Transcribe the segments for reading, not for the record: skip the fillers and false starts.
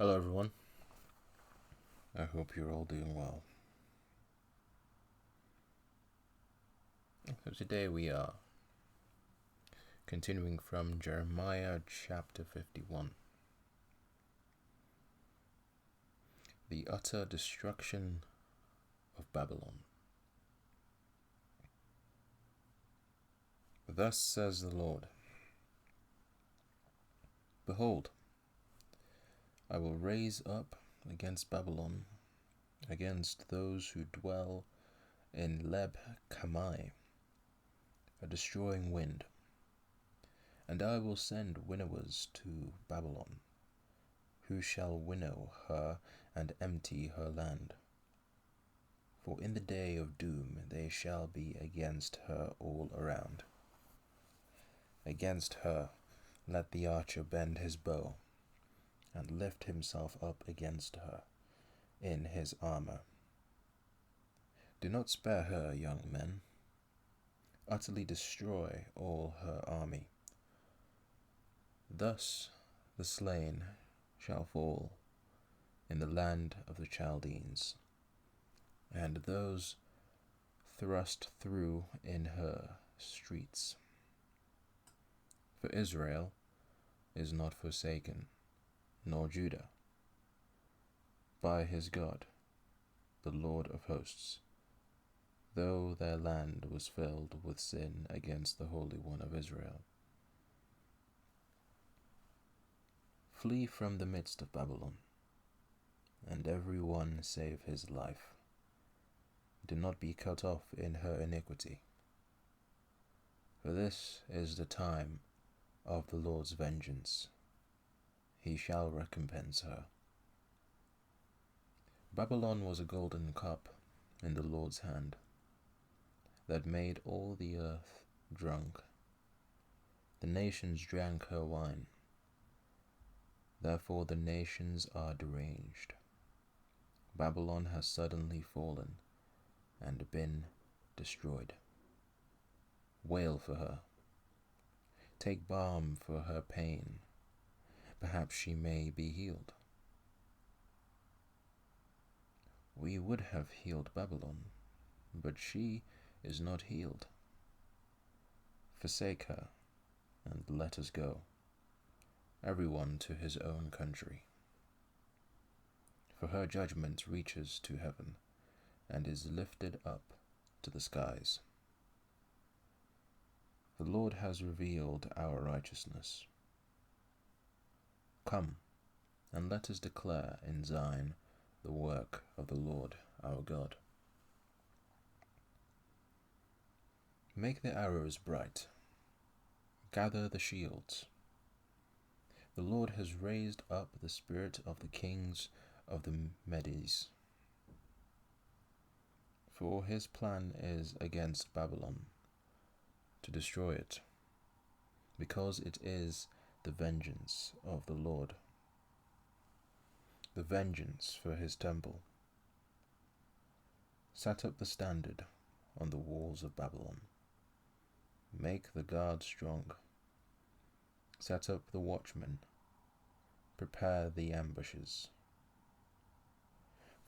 Hello, everyone. I hope you're all doing well. So, today we are continuing from Jeremiah chapter 51. The utter destruction of Babylon. Thus says the Lord: Behold, I will raise up against Babylon, against those who dwell in Leb Kamai, a destroying wind, and I will send winnowers to Babylon, who shall winnow her and empty her land. For in the day of doom they shall be against her all around. Against her let the archer bend his bow, and lift himself up against her in his armor. Do not spare her, young men. Utterly destroy all her army. Thus the slain shall fall in the land of the Chaldeans, and those thrust through in her streets. For Israel is not forsaken, nor Judah, by his God, the Lord of hosts, though their land was filled with sin against the Holy One of Israel. Flee from the midst of Babylon, and every one save his life. Do not be cut off in her iniquity. For this is the time of the Lord's vengeance. He shall recompense her. Babylon was a golden cup in the Lord's hand, that made all the earth drunk. The nations drank her wine. Therefore the nations are deranged. Babylon has suddenly fallen and been destroyed. Wail for her. Take balm for her pain. Perhaps she may be healed. We would have healed Babylon, but she is not healed. Forsake her, and let us go, everyone to his own country. For her judgment reaches to heaven, and is lifted up to the skies. The Lord has revealed our righteousness. Come, and let us declare in Zion the work of the Lord our God. Make the arrows bright. Gather the shields. The Lord has raised up the spirit of the kings of the Medes. For his plan is against Babylon, to destroy it, because it is the vengeance of the Lord, the vengeance for his temple. Set up the standard on the walls of Babylon. Make the guard strong. Set up the watchmen. Prepare the ambushes.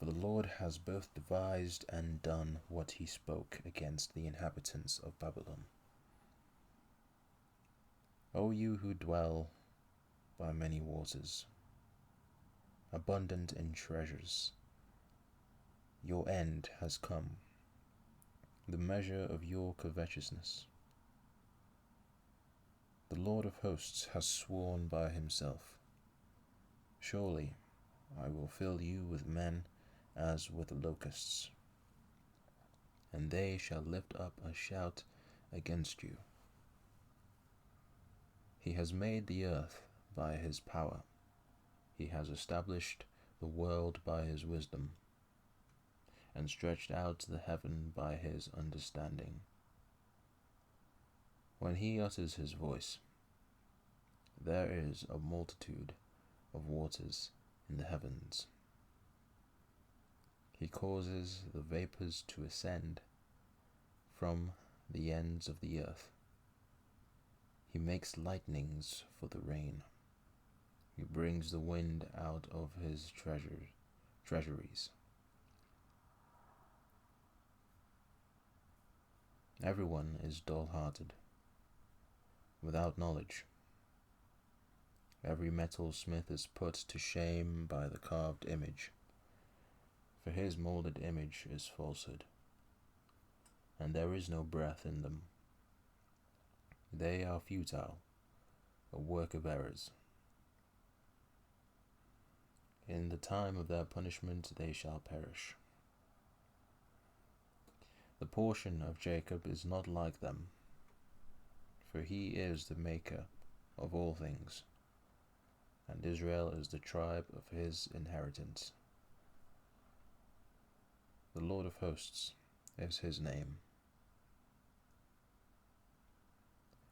For the Lord has both devised and done what he spoke against the inhabitants of Babylon. O you who dwell by many waters, abundant in treasures, your end has come, the measure of your covetousness. The Lord of hosts has sworn by himself, surely I will fill you with men as with locusts, and they shall lift up a shout against you. He has made the earth by his power. He has established the world by his wisdom, and stretched out the heaven by his understanding. When he utters his voice, there is a multitude of waters in the heavens. He causes the vapors to ascend from the ends of the earth. He makes lightnings for the rain. He brings the wind out of his treasuries. Everyone is dull-hearted, without knowledge. Every metalsmith is put to shame by the carved image, for his molded image is falsehood, and there is no breath in them. They are futile, a work of errors. In the time of their punishment they shall perish. The portion of Jacob is not like them, for he is the maker of all things, and Israel is the tribe of his inheritance. The Lord of hosts is his name.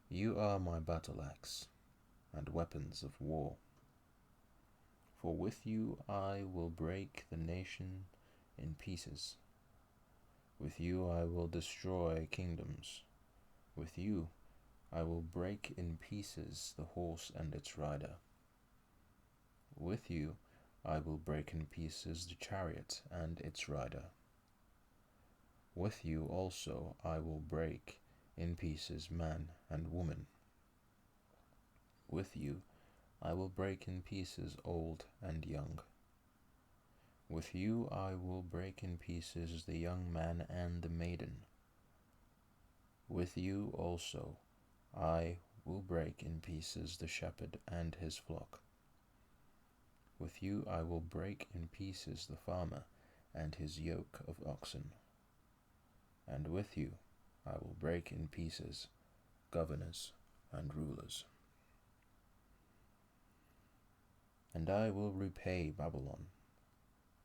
You are my battle axe and weapons of war. For with you I will break the nation in pieces. With you I will destroy kingdoms. With you I will break in pieces the horse and its rider. With you I will break in pieces the chariot and its rider. With you also I will break in pieces man and woman. With you I will break in pieces old and young. With you I will break in pieces the young man and the maiden. With you also I will break in pieces the shepherd and his flock. With you I will break in pieces the farmer and his yoke of oxen. And with you I will break in pieces governors and rulers. And I will repay Babylon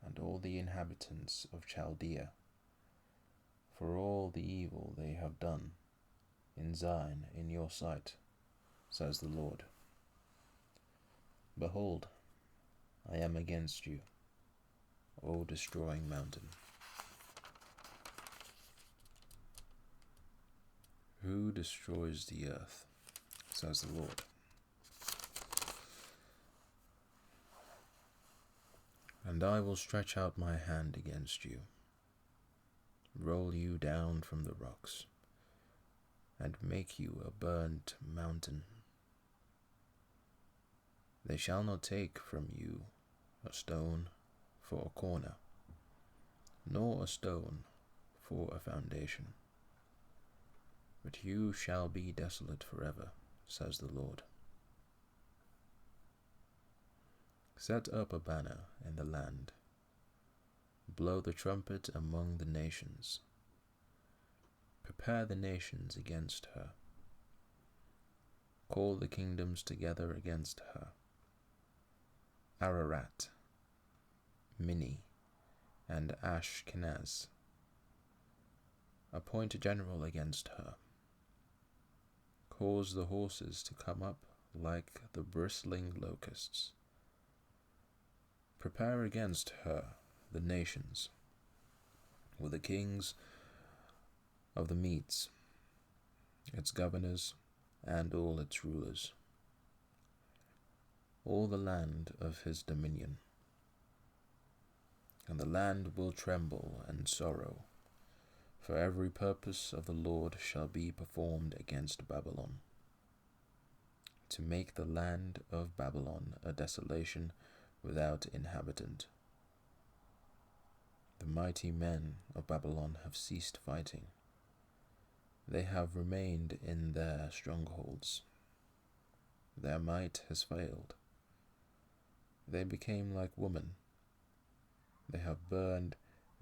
and all the inhabitants of Chaldea for all the evil they have done in Zion in your sight, says the Lord. Behold, I am against you, O destroying mountain. Who destroys the earth, says the Lord. And I will stretch out my hand against you, roll you down from the rocks, and make you a burnt mountain. They shall not take from you a stone for a corner, nor a stone for a foundation. But you shall be desolate forever, says the Lord. Set up a banner in the land. Blow the trumpet among the nations. Prepare the nations against her. Call the kingdoms together against her. Ararat, Minni, and Ashkenaz. Appoint a general against her. Cause the horses to come up like the bristling locusts. Prepare against her the nations, with the kings of the Medes, its governors, and all its rulers, all the land of his dominion. And the land will tremble and sorrow, for every purpose of the Lord shall be performed against Babylon, to make the land of Babylon a desolation without inhabitant. The mighty men of Babylon have ceased fighting. They have remained in their strongholds. Their might has failed. They became like women. They have burned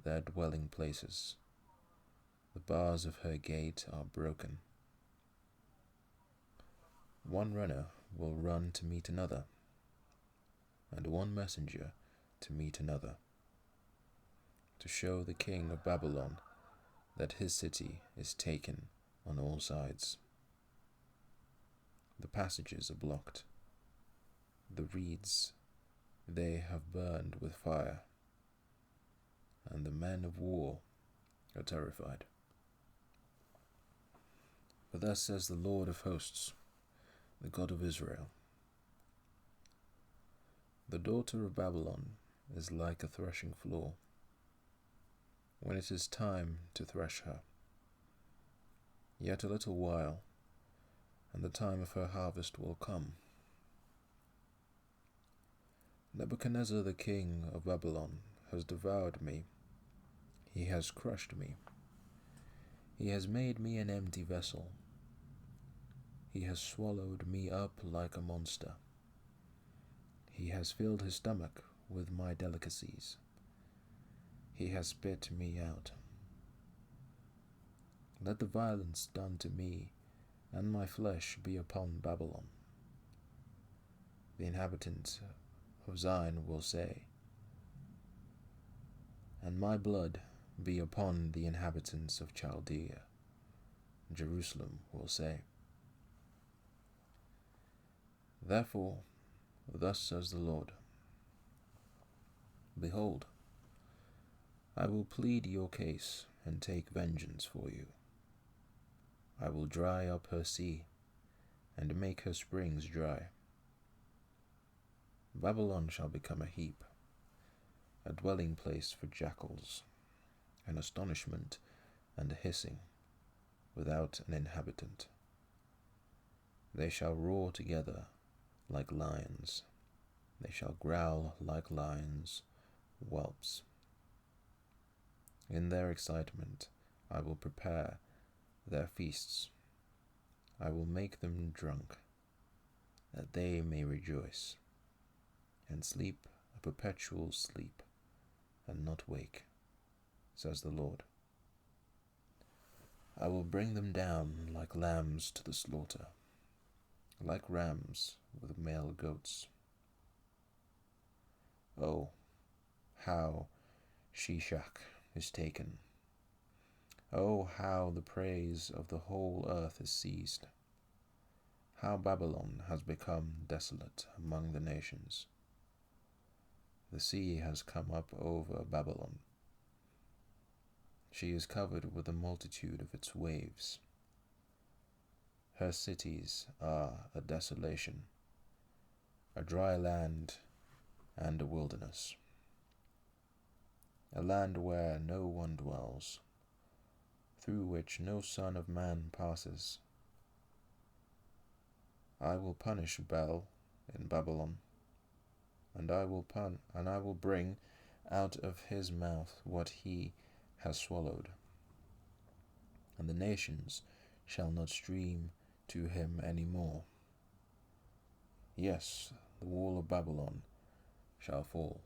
their dwelling places. The bars of her gate are broken. One runner will run to meet another, and one messenger to meet another, to show the king of Babylon that his city is taken on all sides. The passages are blocked. The reeds they have burned with fire, and the men of war are terrified. For thus says the Lord of hosts, the God of Israel, The daughter of Babylon is like a threshing floor, when it is time to thresh her. Yet a little while, and the time of her harvest will come. Nebuchadnezzar the king of Babylon has devoured me. He has crushed me. He has made me an empty vessel. He has swallowed me up like a monster. He has filled his stomach with my delicacies. He has spit me out. Let the violence done to me and my flesh be upon Babylon. The inhabitants of Zion will say, and my blood be upon the inhabitants of Chaldea. Jerusalem will say. Therefore, thus says the Lord, behold, I will plead your case and take vengeance for you. I will dry up her sea and make her springs dry. Babylon shall become a heap, a dwelling place for jackals, an astonishment and a hissing, without an inhabitant. They shall roar together like lions. They shall growl like lions' whelps. In their excitement I will prepare their feasts. I will make them drunk, that they may rejoice, and sleep a perpetual sleep, and not wake, says the Lord. I will bring them down like lambs to the slaughter, like rams with male goats. Oh, how Sheshach is taken! Oh, how the praise of the whole earth is seized! How Babylon has become desolate among the nations! The sea has come up over Babylon. She is covered with the multitude of its waves. Her cities are a desolation, a dry land and a wilderness, a land where no one dwells, through which no son of man passes. I will punish Bel in Babylon, and I will bring out of his mouth what he has swallowed, and the nations shall not stream to him any more. Yes, the wall of Babylon shall fall.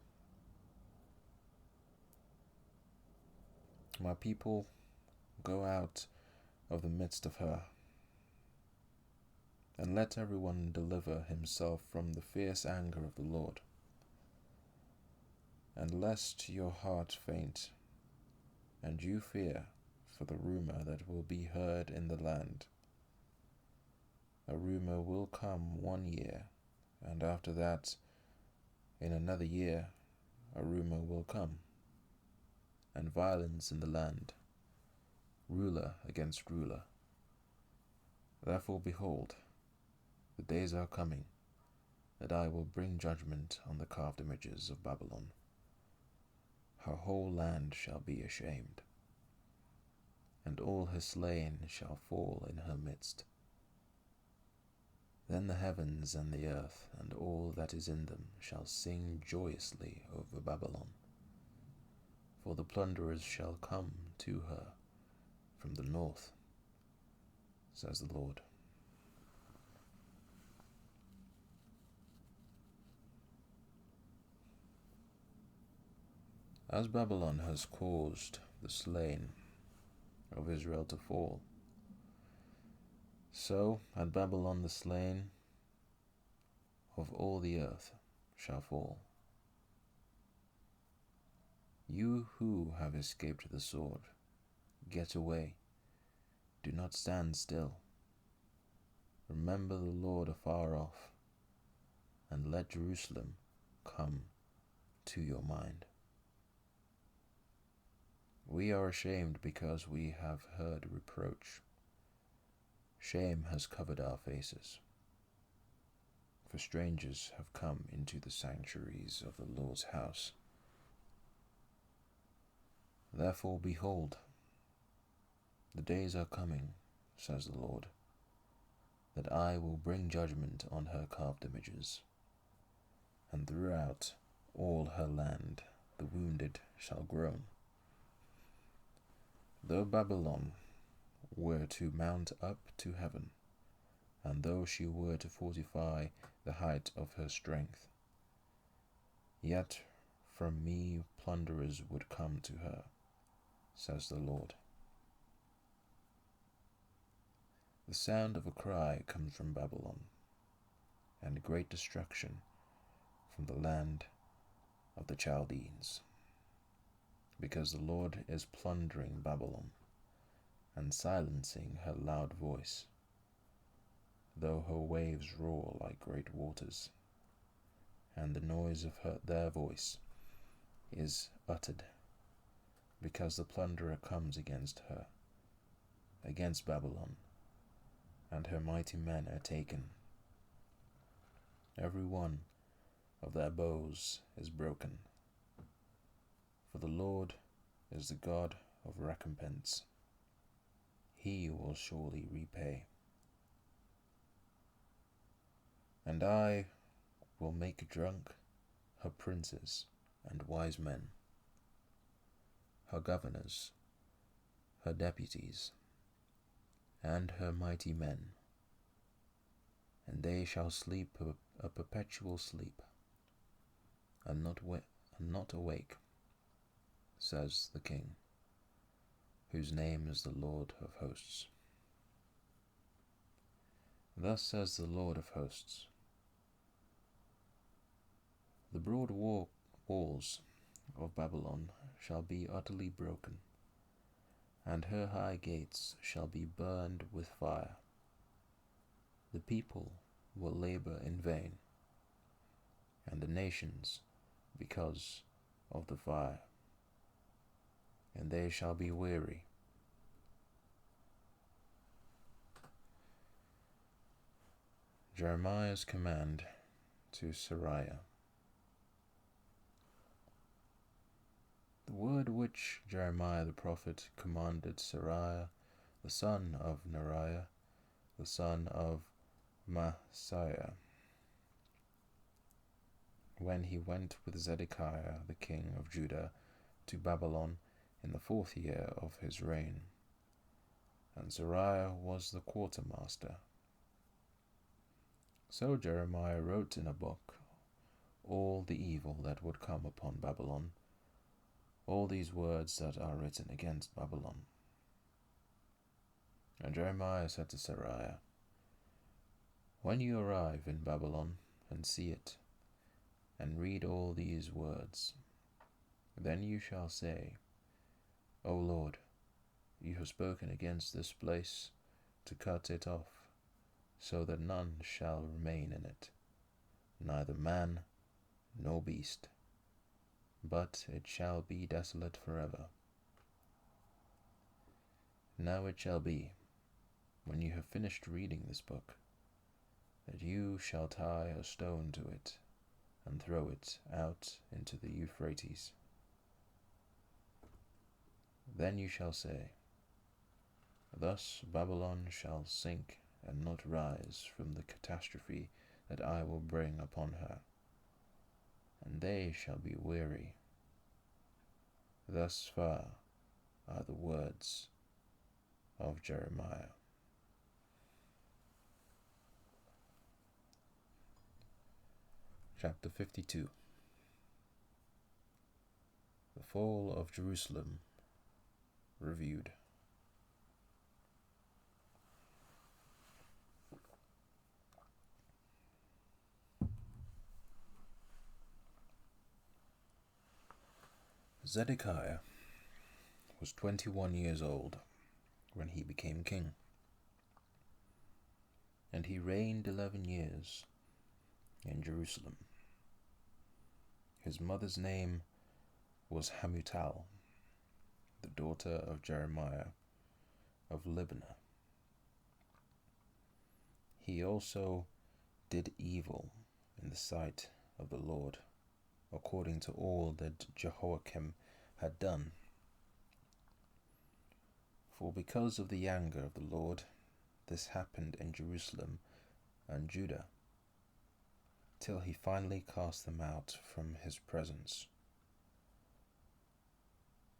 My people, go out of the midst of her, and let everyone deliver himself from the fierce anger of the Lord. And lest your heart faint, and you fear for the rumor that will be heard in the land. A rumor will come 1 year, and after that, in another year, a rumor will come, and violence in the land, ruler against ruler. Therefore, behold, the days are coming, that I will bring judgment on the carved images of Babylon. Her whole land shall be ashamed, and all her slain shall fall in her midst. Then the heavens and the earth and all that is in them shall sing joyously over Babylon, for the plunderers shall come to her from the north, says the Lord. As Babylon has caused the slain of Israel to fall, so at Babylon the slain of all the earth shall fall. You who have escaped the sword, get away, do not stand still. Remember the Lord afar off, and let Jerusalem come to your mind. We are ashamed because we have heard reproach. Shame has covered our faces. for strangers have come into the sanctuaries of the Lord's house. Therefore, behold, the days are coming, says the Lord, that I will bring judgment on her carved images, and throughout all her land the wounded shall groan. Though Babylon were to mount up to heaven, and though she were to fortify the height of her strength, yet from me plunderers would come to her, says the Lord. The sound of a cry comes from Babylon, and great destruction from the land of the Chaldeans, because the Lord is plundering Babylon and silencing her loud voice, though her waves roar like great waters, and the noise of their voice is uttered, because the plunderer comes against her, against Babylon, and her mighty men are taken. Every one of their bows is broken, for the Lord is the God of recompense. He will surely repay. And I will make drunk her princes and wise men, her governors, her deputies, and her mighty men, and they shall sleep a perpetual sleep, and not awake, says the King, whose name is the Lord of hosts. Thus says the Lord of hosts, the broad walls of Babylon shall be utterly broken, and her high gates shall be burned with fire. The people will labor in vain, and the nations because of the fire, and they shall be weary. Jeremiah's command to Seraiah. The word which Jeremiah the prophet commanded Seraiah, the son of Neriah, the son of Maaseiah, when he went with Zedekiah the king of Judah to Babylon in the 4th year of his reign, and Seraiah was the quartermaster. So Jeremiah wrote in a book all the evil that would come upon Babylon, all these words that are written against Babylon. And Jeremiah said to Seraiah, when you arrive in Babylon and see it, and read all these words, then you shall say, O Lord, you have spoken against this place to cut it off, so that none shall remain in it, neither man nor beast, but it shall be desolate forever. Now it shall be, when you have finished reading this book, that you shall tie a stone to it, and throw it out into the Euphrates. Then you shall say, thus Babylon shall sink and not rise from the catastrophe that I will bring upon her, and they shall be weary. Thus far are the words of Jeremiah. Chapter 52. The Fall of Jerusalem reviewed. Zedekiah was 21 years old when he became king, and he reigned 11 years in Jerusalem. His mother's name was Hamutal, the daughter of Jeremiah of Libnah. He also did evil in the sight of the Lord, according to all that Jehoiakim had done. For because of the anger of the Lord, this happened in Jerusalem and Judah, till he finally cast them out from his presence.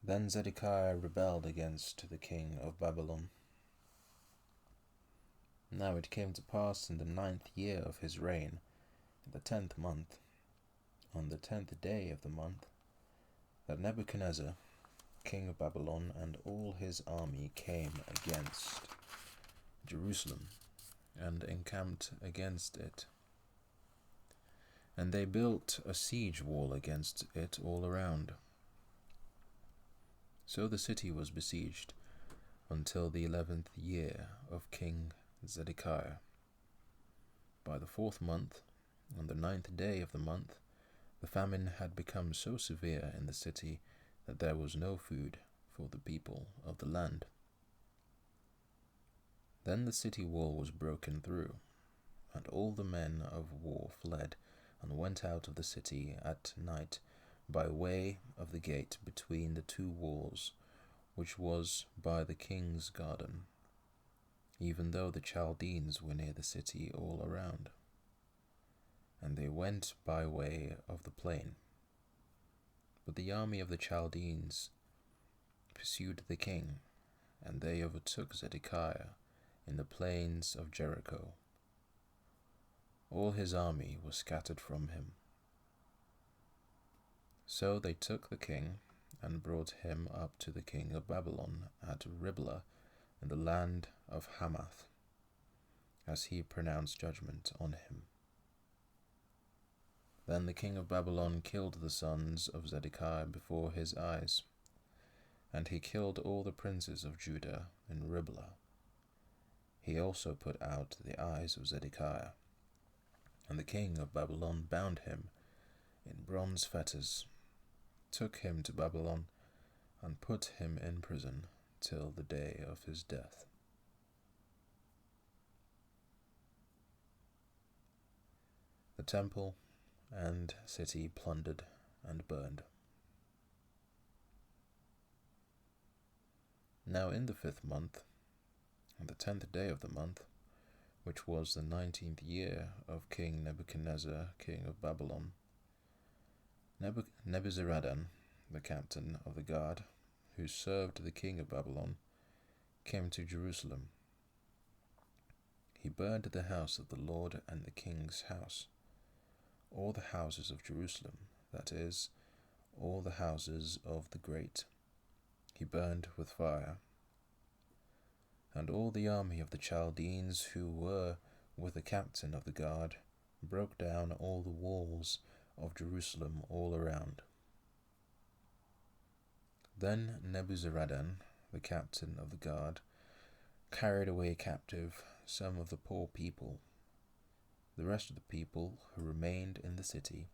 Then Zedekiah rebelled against the king of Babylon. Now it came to pass in the 9th year of his reign, in the 10th month, on the 10th day of the month, that Nebuchadnezzar, king of Babylon, and all his army came against Jerusalem, and encamped against it. And they built a siege wall against it all around. So the city was besieged until the 11th year of King Zedekiah. By the 4th month, on the 9th day of the month, the famine had become so severe in the city that there was no food for the people of the land. Then the city wall was broken through, and all the men of war fled and went out of the city at night by way of the gate between the two walls, which was by the king's garden, even though the Chaldeans were near the city all around. And they went by way of the plain. But the army of the Chaldeans pursued the king, and they overtook Zedekiah in the plains of Jericho. All his army was scattered from him. So they took the king and brought him up to the king of Babylon at Riblah in the land of Hamath, as he pronounced judgment on him. Then the king of Babylon killed the sons of Zedekiah before his eyes, and he killed all the princes of Judah in Riblah. He also put out the eyes of Zedekiah, and the king of Babylon bound him in bronze fetters, took him to Babylon, and put him in prison till the day of his death. The temple and city plundered and burned. Now in the 5th month, on the 10th day of the month, which was the 19th year of King Nebuchadnezzar, king of Babylon, Nebuzaradan, the captain of the guard, who served the king of Babylon, came to Jerusalem. He burned the house of the Lord and the king's house, all the houses of Jerusalem, that is, all the houses of the great, he burned with fire. And all the army of the Chaldeans who were with the captain of the guard broke down all the walls of Jerusalem all around. Then Nebuzaradan, the captain of the guard, carried away captive some of the poor people. The rest of the people who remained in the city,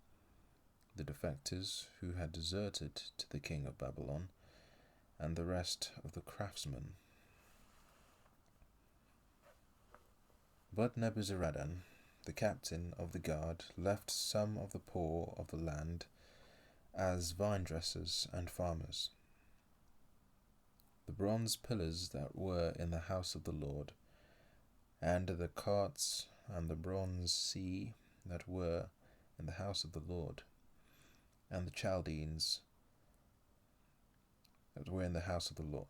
the defectors who had deserted to the king of Babylon, and the rest of the craftsmen. But Nebuzaradan, the captain of the guard, left some of the poor of the land as vine dressers and farmers. The bronze pillars that were in the house of the Lord, and the carts and the bronze sea that were in the house of the Lord, and the Chaldeans that were in the house of the Lord.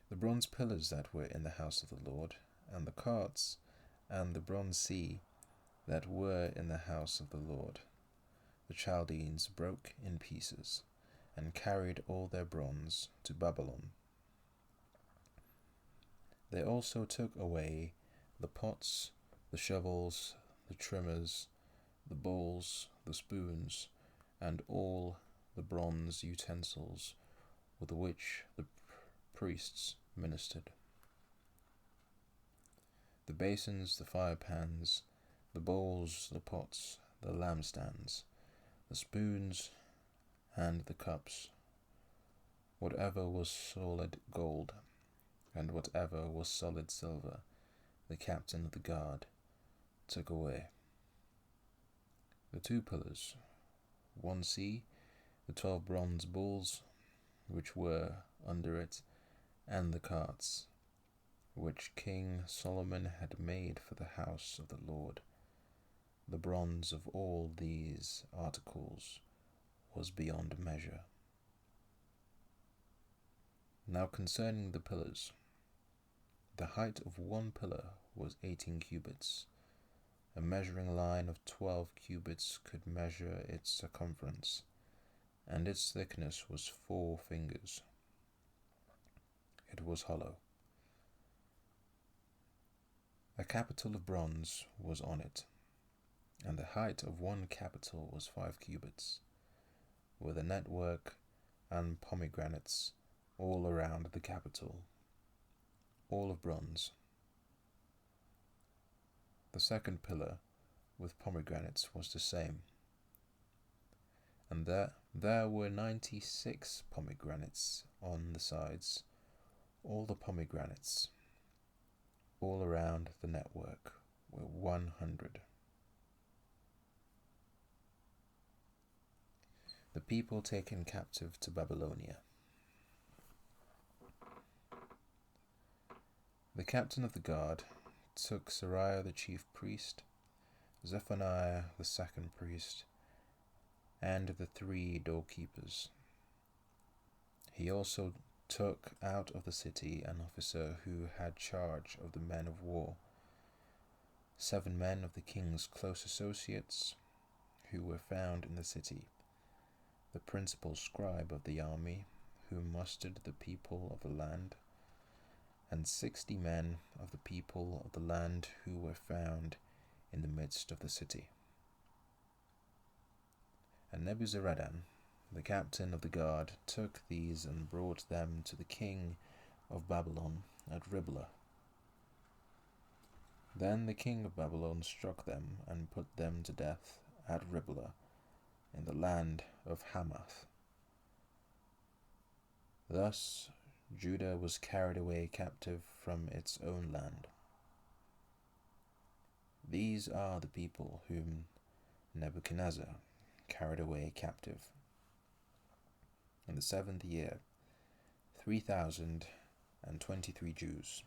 The bronze pillars that were in the house of the Lord, and the carts and the bronze sea that were in the house of the Lord, the Chaldeans broke in pieces, and carried all their bronze to Babylon. They also took away the pots, the shovels, the trimmers, the bowls, the spoons, and all the bronze utensils with which the priests ministered. The basins, the fire pans, the bowls, the pots, the lampstands, the spoons, and the cups, whatever was solid gold, and whatever was solid silver, the captain of the guard took away. The two pillars, 1c, the 12 bronze bulls which were under it, and the carts which King Solomon had made for the house of the Lord. The bronze of all these articles was beyond measure. Now concerning the pillars, the height of one pillar was 18 cubits. A measuring line of 12 cubits could measure its circumference, and its thickness was 4 fingers. It was hollow. A capital of bronze was on it, and the height of one capital was 5 cubits, with a network and pomegranates all around the capital, all of bronze. The second pillar with pomegranates was the same, and there were 96 pomegranates on the sides, all the pomegranates all around the network were 100. The people taken captive to Babylonia. The captain of the guard took Seraiah the chief priest, Zephaniah the second priest, and the 3 doorkeepers. He also took out of the city an officer who had charge of the men of war, 7 men of the king's close associates who were found in the city, the principal scribe of the army who mustered the people of the land, and 60 men of the people of the land who were found in the midst of the city. And Nebuzaradan, the captain of the guard, took these and brought them to the king of Babylon at Riblah. Then the king of Babylon struck them and put them to death at Riblah in the land of Hamath. Thus Judah was carried away captive from its own land. These are the people whom Nebuchadnezzar carried away captive. In the 7th year, 3,023 Jews.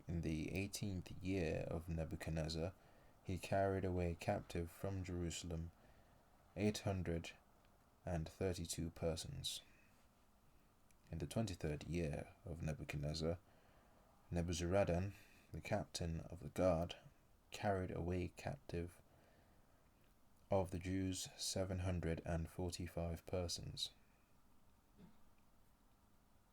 In the 18th year of Nebuchadnezzar, he carried away captive from Jerusalem 832 persons. In the 23rd year of Nebuchadnezzar, Nebuzaradan, the captain of the guard, carried away captive of the Jews 745 persons.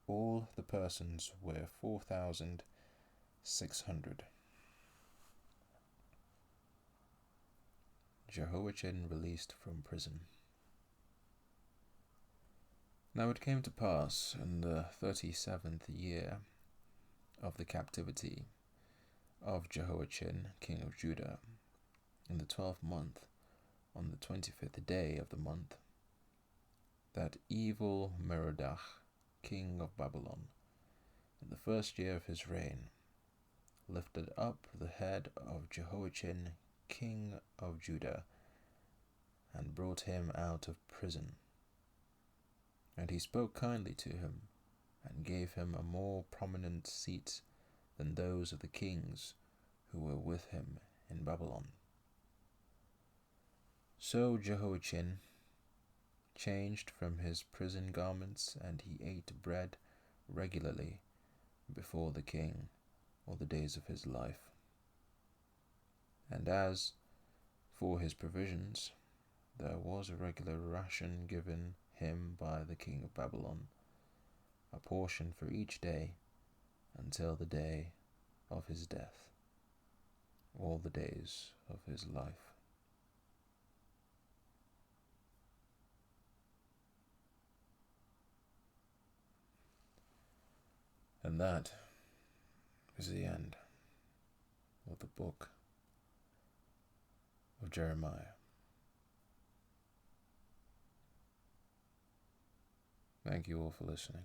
All the persons were 4,600. Jehoiachin released from prison. Now it came to pass in the 37th year of the captivity of Jehoiachin, king of Judah, in the 12th month, on the 25th day of the month, that evil Merodach, king of Babylon, in the 1st year of his reign, lifted up the head of Jehoiachin, king of Judah, and brought him out of prison. And he spoke kindly to him, and gave him a more prominent seat than those of the kings who were with him in Babylon. So Jehoiachin changed from his prison garments, and he ate bread regularly before the king all the days of his life. And as for his provisions, there was a regular ration given him by the king of Babylon, a portion for each day until the day of his death, all the days of his life. And that is the end of the book of Jeremiah. Thank you all for listening.